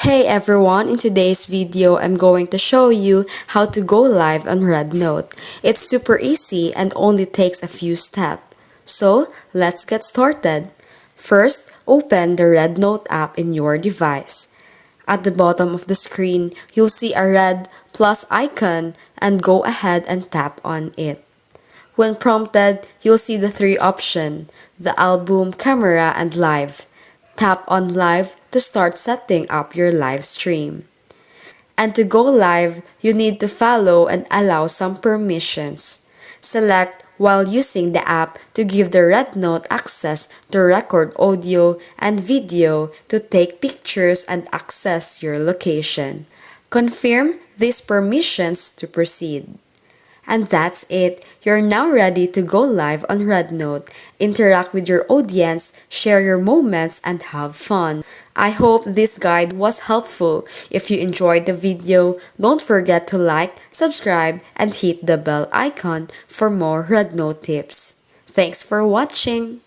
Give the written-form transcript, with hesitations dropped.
Hey everyone, in today's video, I'm going to show you how to go live on Rednote. It's super easy and only takes a few steps. So, let's get started. First, open the Rednote app in your device. At the bottom of the screen, you'll see a red plus icon and go ahead and tap on it. When prompted, you'll see the three options: the album, camera, and live. Tap on live to start setting up your live stream. And to go live, you need to follow and allow some permissions. Select while using the app to give the Rednote access to record audio and video, to take pictures and access your location. Confirm these permissions to proceed. And that's it. You're now ready to go live on Rednote. Interact with your audience, share your moments, and have fun. I hope this guide was helpful. If you enjoyed the video, don't forget to like, subscribe, and hit the bell icon for more Rednote tips. Thanks for watching.